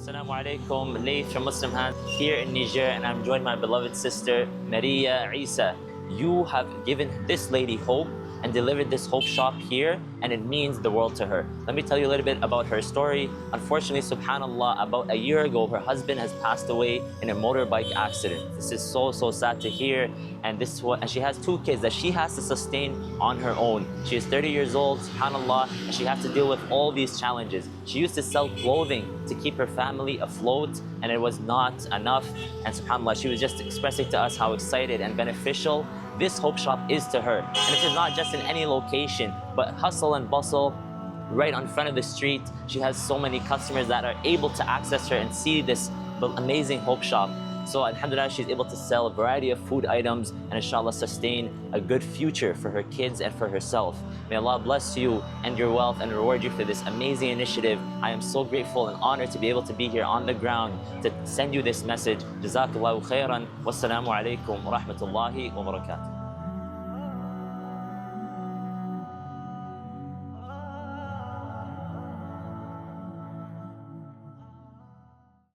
Assalamu alaikum, Layth from Muslim Hands here in Niger, and I'm joined by my beloved sister, Maria Isa. You have given this lady hope and delivered this hope shop here, and it means the world to her. Let me tell you a little bit about her story. Unfortunately, subhanAllah, about a year ago, her husband has passed away in a motorbike accident. This is so sad to hear, and she has 2 kids that she has to sustain on her own. She is 30 years old, subhanAllah, and she has to deal with all these challenges. She used to sell clothing to keep her family afloat, and it was not enough. And subhanAllah, she was just expressing to us how excited and beneficial this hope shop is to her. And this is not just in any location, but hustle and bustle right on front of the street. She has so many customers that are able to access her and see this amazing hope shop. So alhamdulillah, she's able to sell a variety of food items and inshallah sustain a good future for her kids and for herself. May Allah bless you and your wealth and reward you for this amazing initiative. I am so grateful and honored to be able to be here on the ground to send you this message. Jazakallahu khairan. Wassalamu alaikum wa rahmatullahi wa barakatuh.